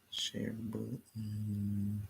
Share button.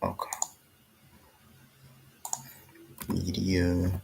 Okay. Media.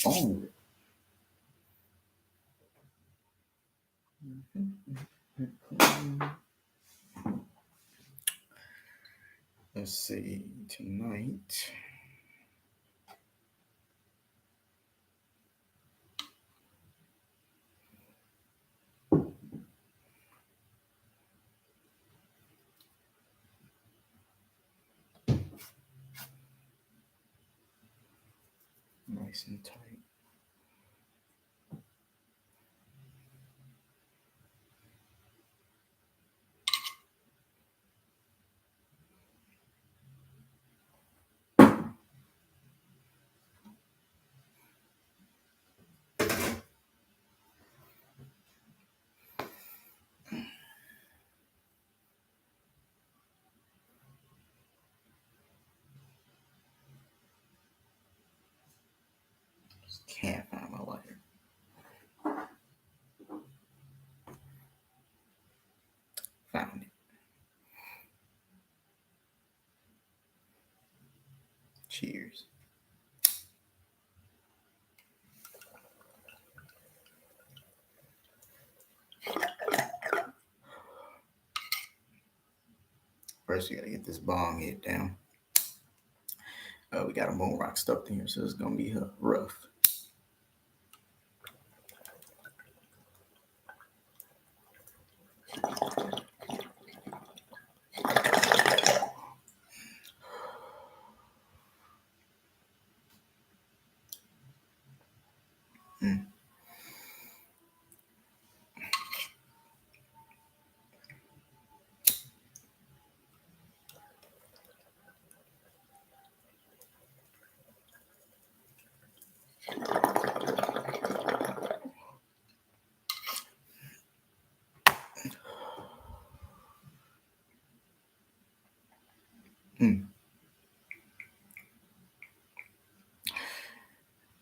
Oh. Let's see, tonight. Nice and tight. Just can't find my lighter. Found it. Cheers. First, we gotta get this bong hit down. We got a moon rock stuffed in here, so it's gonna be rough.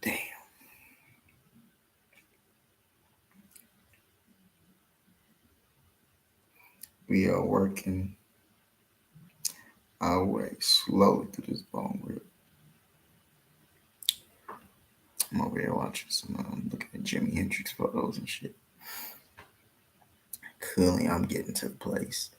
Damn. We are working our way slowly through this bone rip. I'm over here watching some, looking at Jimi Hendrix photos and shit. Clearly, I'm getting to the place.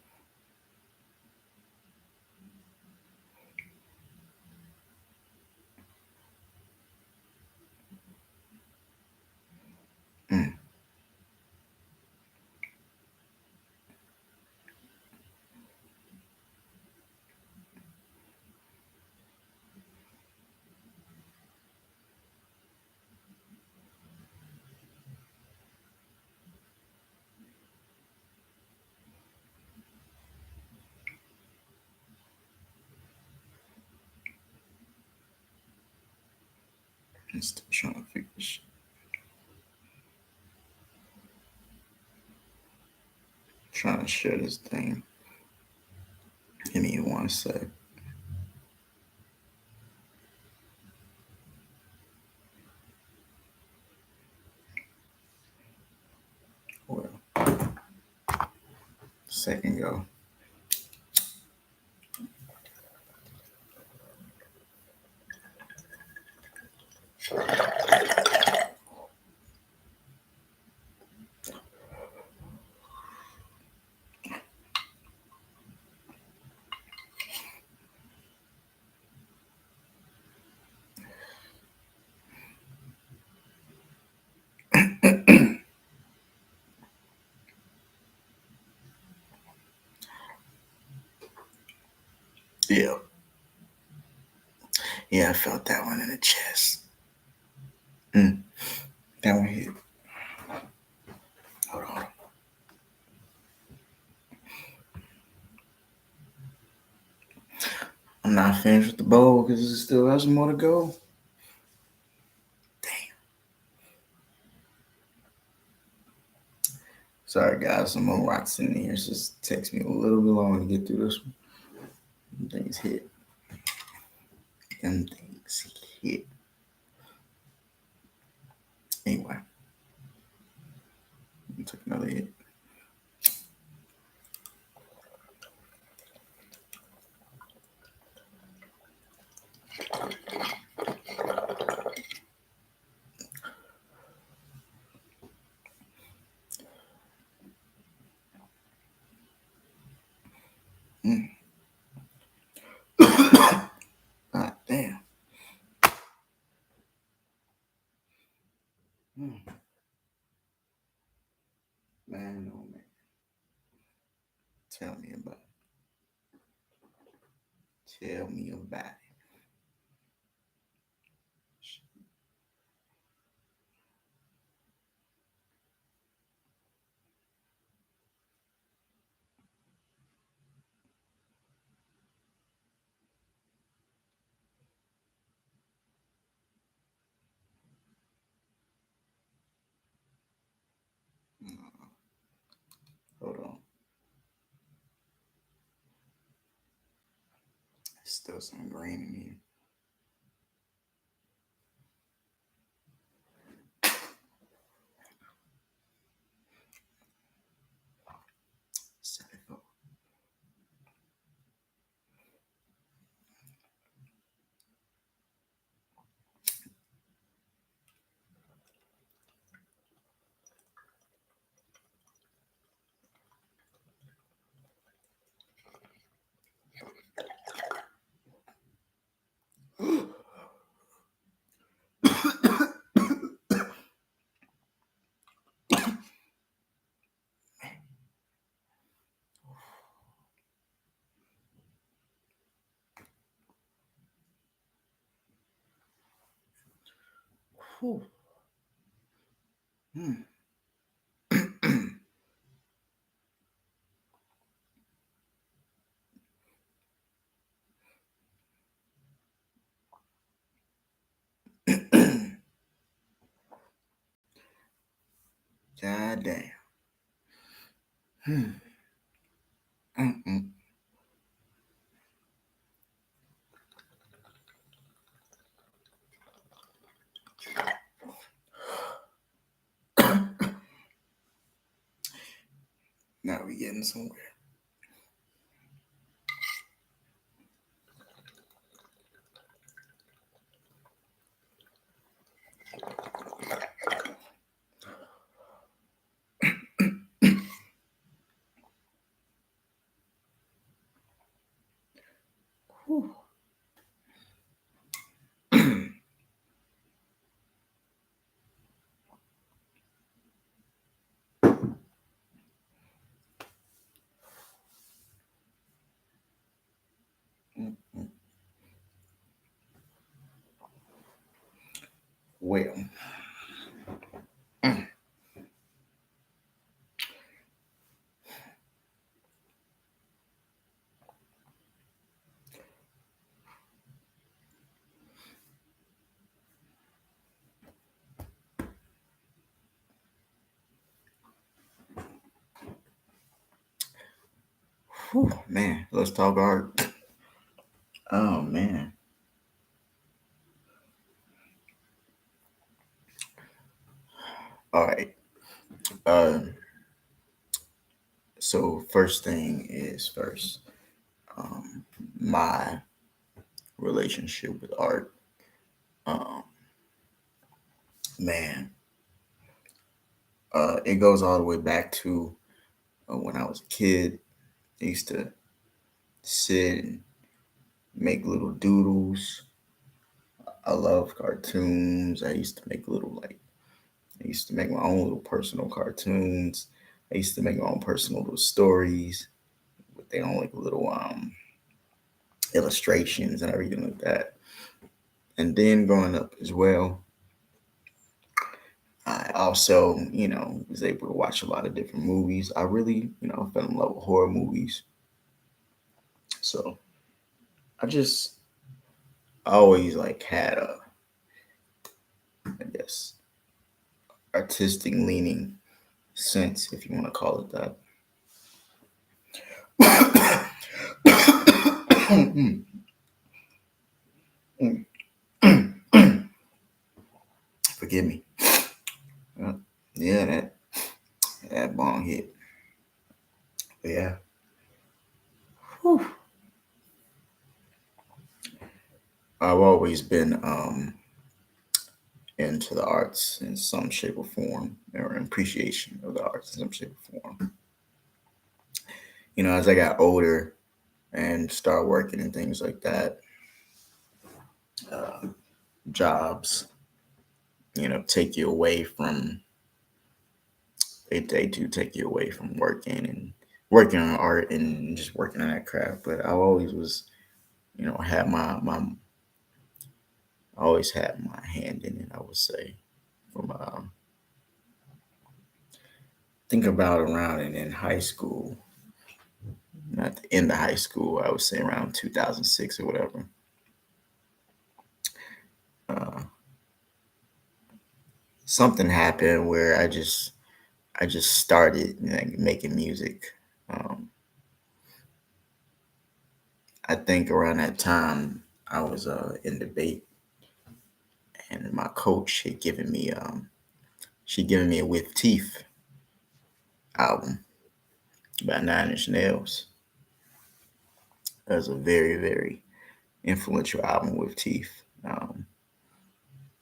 I'm still trying to figure this shit. Trying to share this thing. Give me 1 sec. Well, second go. Yeah. Yeah, I felt that one in the chest. That one hit. Hold on. I'm not finished with the bowl because it still has more to go. Damn. Sorry, guys. Some more rocks in here. It just takes me a little bit longer to get through this one. Them things hit. Them things hit. Anyway, take another hit. God damn. Man, oh man. Tell me about it. Tell me about it. Hold on. There's still some green in here. Set it up. Whew. Hmm. God damn. Mm-mm. Now we getting somewhere. Whew. Mm-mm. Well. Whew, man, let's talk art. Oh man. All right. Um. So first thing is first. Um. My relationship with art. Um. Man. It goes all the way back to when I was a kid. I used to sit and make little doodles. I love cartoons. I used to make my own little personal cartoons. I used to make my own personal little stories with their own like little illustrations and everything like that. And then growing up as well, I also, was able to watch a lot of different movies. I really, fell in love with horror movies. So I just always like had a, I guess, artistic leaning sense, if you want to call it that. Forgive me. Uh, yeah, that bong hit. But yeah. Whew. I've always been into the arts in some shape or form, or appreciation of the arts in some shape or form. As I got older and start working and things like that, uh, jobs, take you away from they do take you away from working on art and just working on that craft. But I always was, had I always had my hand in it. I would say from think about around and in high school, not the end of high school. I would say around 2006 or whatever. Uh, Something happened where I just started making music. Um, I think around that time I was in debate, and my coach had given me a With Teeth album by Nine Inch Nails. It was a very very influential album with Teeth.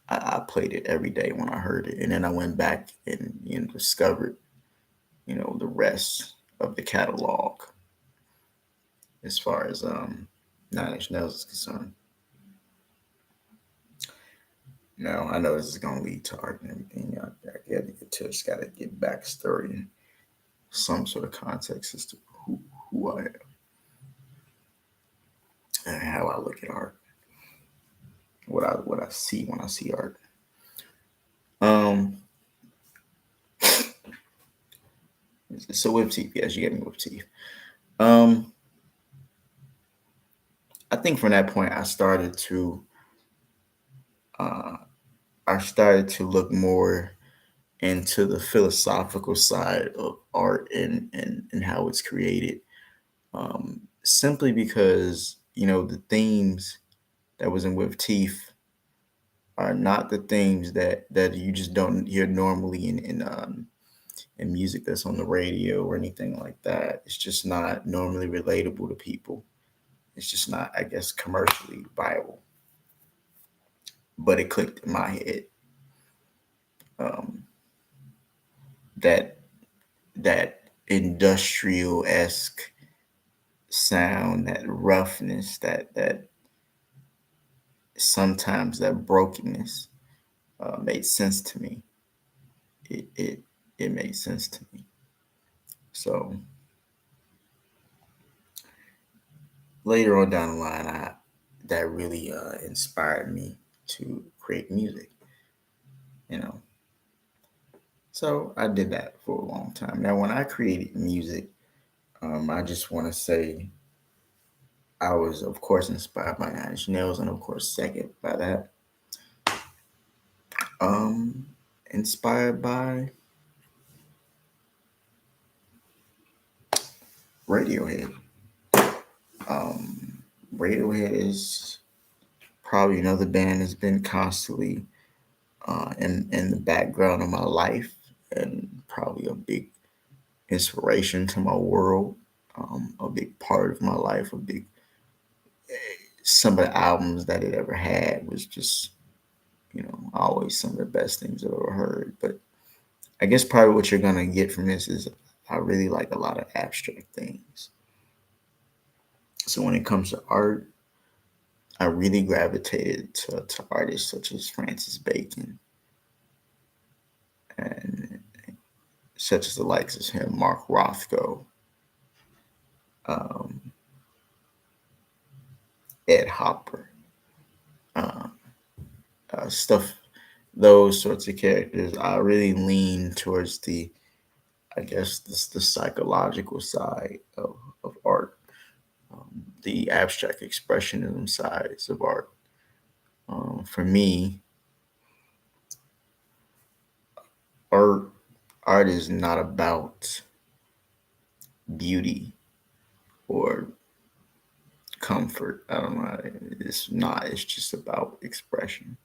I played it every day when I heard it, and then I went back and discovered the rest of the catalog as far as Nine Inch Nails is concerned. Now I know this is gonna lead to art and everything. I got to get to just gotta get backstory and some sort of context as to who I am and how I look at art, what I see when I see art. Um, so with teeth, yes, you get me with teeth. Um, I think from that point uh, I started to look more into the philosophical side of art and how it's created. Simply because the themes that was in With Teeth are not the themes that you just don't hear normally in music that's on the radio or anything like that. It's just not normally relatable to people. It's just not, I guess, commercially viable. But it clicked in my head, um, that that industrial esque sound, that roughness, that sometimes that brokenness made sense to me. It made sense to me. So later on down the line, I that really inspired me to create music. You know, so I did that for a long time. Now, when I created music, I just want to say I was, of course, inspired by Nine Inch Nails, and of course, second by that, um, inspired by Radiohead. Um, Radiohead is probably another band that's been constantly in the background of my life, and probably a big inspiration to my world, a big part of my life, a big some of the albums that it ever had was just, always some of the best things I've ever heard. But I guess probably what you're gonna get from this is I really like a lot of abstract things. So when it comes to art, I really gravitated to artists such as Francis Bacon and such as the likes of him, Mark Rothko, um, Ed Hopper, uh, stuff. Those sorts of characters, I really lean towards I guess, the psychological side of art, the abstract expressionism sides of art. For me, art art is not about beauty or comfort. I don't know. It's not. It's just about expression.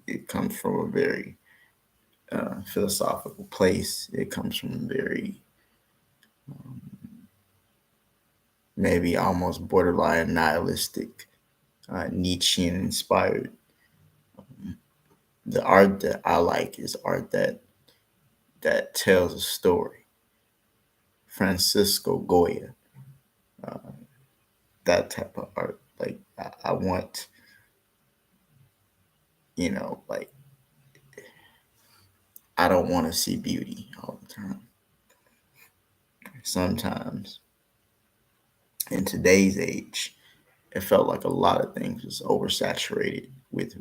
It comes from a very philosophical place. It comes from a very maybe almost borderline nihilistic, Nietzschean inspired. The art that I like is art that tells a story. Francisco Goya, uh, that type of art. Like I want, like I don't want to see beauty all the time. Sometimes in today's age, it felt like a lot of things was oversaturated with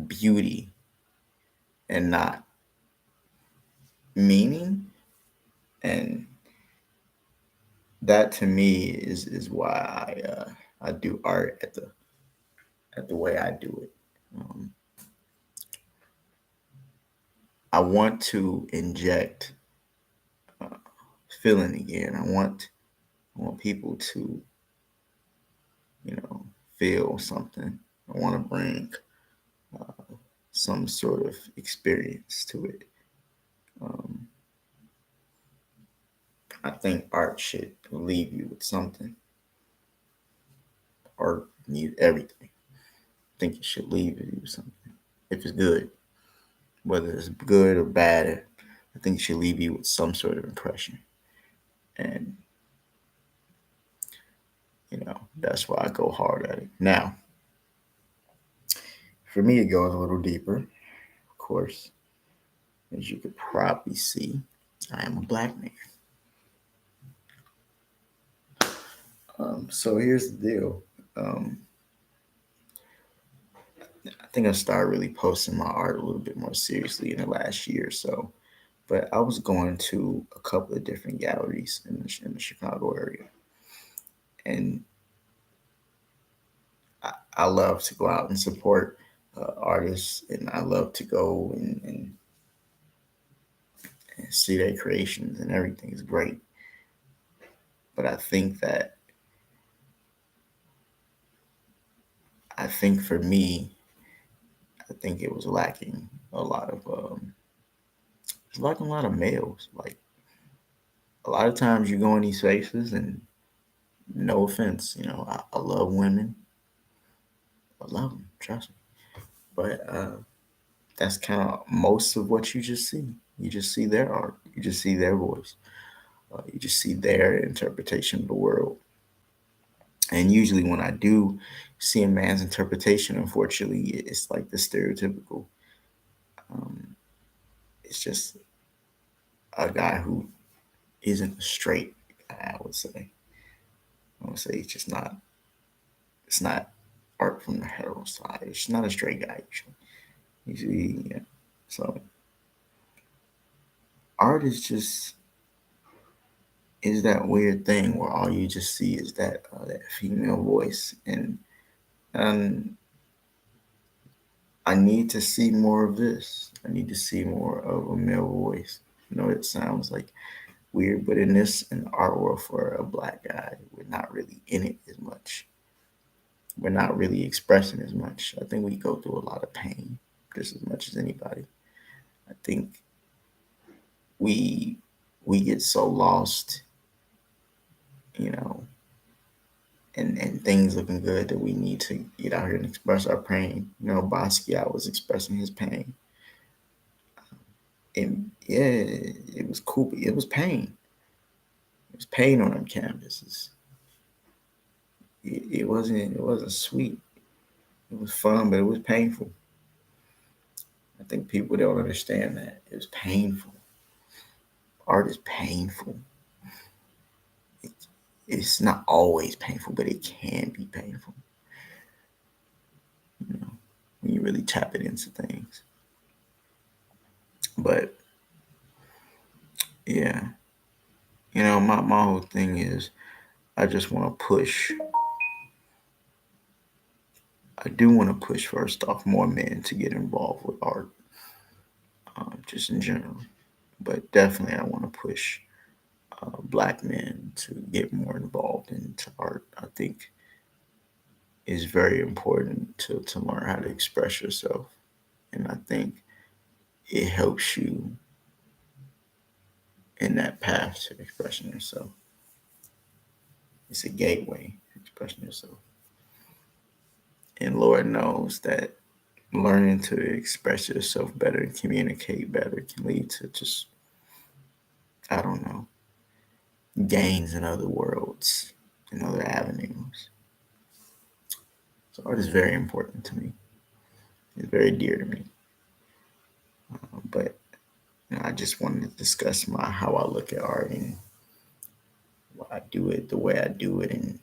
beauty and not meaning, and that to me is why I do art at the way I do it. Um, I want to inject uh, feeling again. I want people to feel something. I want to bring uh, some sort of experience to it. Um, I think art should leave you with something. Art, music, everything. I think it should leave you with something. If it's good, whether it's good or bad, I think it should leave you with some sort of impression. And that's why I go hard at it. Now, for me, it goes a little deeper. Of course, as you could probably see, I am a black man. So here's the deal. Um, I think I started really posting my art a little bit more seriously in the last year or so. But I was going to a couple of different galleries in the Chicago area, and I love to go out and support artists, and I love to go and see their creations, and everything is great. But I think for me, I think it was lacking a lot of it's lacking a lot of males. Like a lot of times you go in these spaces, and no offense, I love women, I love them, trust me. But that's kind of most of what you just see. You just see their art. You just see their voice. You just see their interpretation of the world. And usually, when I do see a man's interpretation, unfortunately, it's like the stereotypical. Um, it's just a guy who isn't straight. I would say. I would say it's just not. It's not art from the hetero side. It's not a straight guy usually. Usually, yeah. So art is that weird thing where all you just see is that female voice, and um, I need to see more of this. I need to see more of a male voice. It sounds like weird. But in our world, for a black guy, we're not really in it as much. We're not really expressing as much. I think we go through a lot of pain just as much as anybody. I think we we get so lost, you know, and things looking good that we need to get out here and express our pain. You know, Basquiat was expressing his pain. And yeah, it was cool. It was pain. It was pain on them canvases. It wasn't sweet. It was fun, but it was painful. I think people don't understand that. It was painful. Art is painful. It, it's not always painful, but it can be painful. You know, when you really tap it into things. But yeah, my whole thing is I just want to push. I do want to push first off more men to get involved with art, just in general. But definitely, I want to push black men to get more involved into art. I think is very important to learn how to express yourself, and I think it helps you in that path to expressing yourself. It's a gateway to expressing yourself, and Lord knows that learning to express yourself better and communicate better can lead to just, I don't know, gains in other worlds, in other avenues. So art is very important to me. It's very dear to me. But I just wanted to discuss my how I look at art and why I do it the way I do it and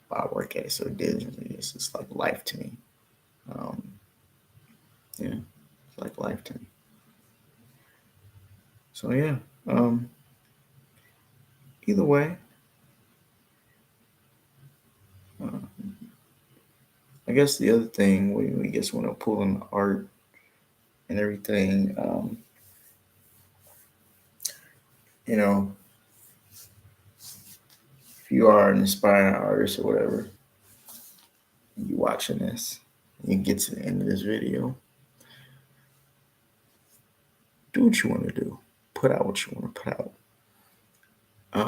why I work at it so diligently. It's just like life to me. Um, yeah, it's like life to me. So yeah. Um, Either way, uh, I guess the other thing we just want to pull in the art and everything. You know, if you are an aspiring artist or whatever, you watching this, you get to the end of this video, do what you want to do. Put out what you want to put out.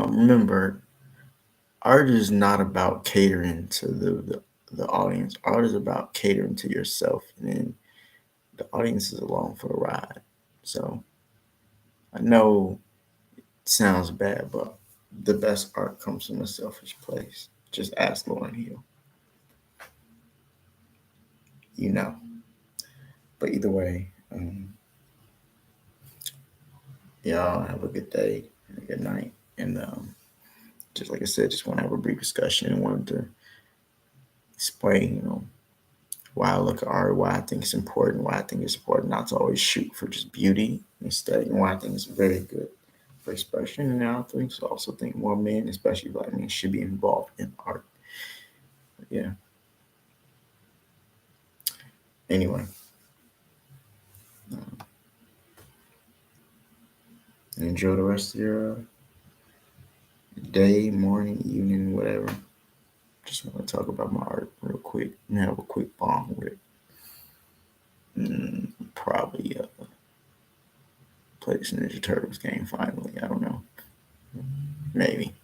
Remember, art is not about catering to the audience. Art is about catering to yourself, and then the audience is along for the ride. So I know it sounds bad, but the best art comes from a selfish place. Just ask Lauren Hill. You know. But either way, y'all have a good day and a good night. And just like I said, just want to have a brief discussion and wanted to explain, why I look at art, why I think it's important, why I think it's important not to always shoot for just beauty instead, and why I think it's very good for expression. And I think so also think more men, especially black men, should be involved in art. But yeah. Anyway, enjoy the rest of your day, morning, evening, whatever. Just want to talk about my art real quick and have a quick bong with it. Probably play this Ninja Turtles game finally. I don't know. Maybe.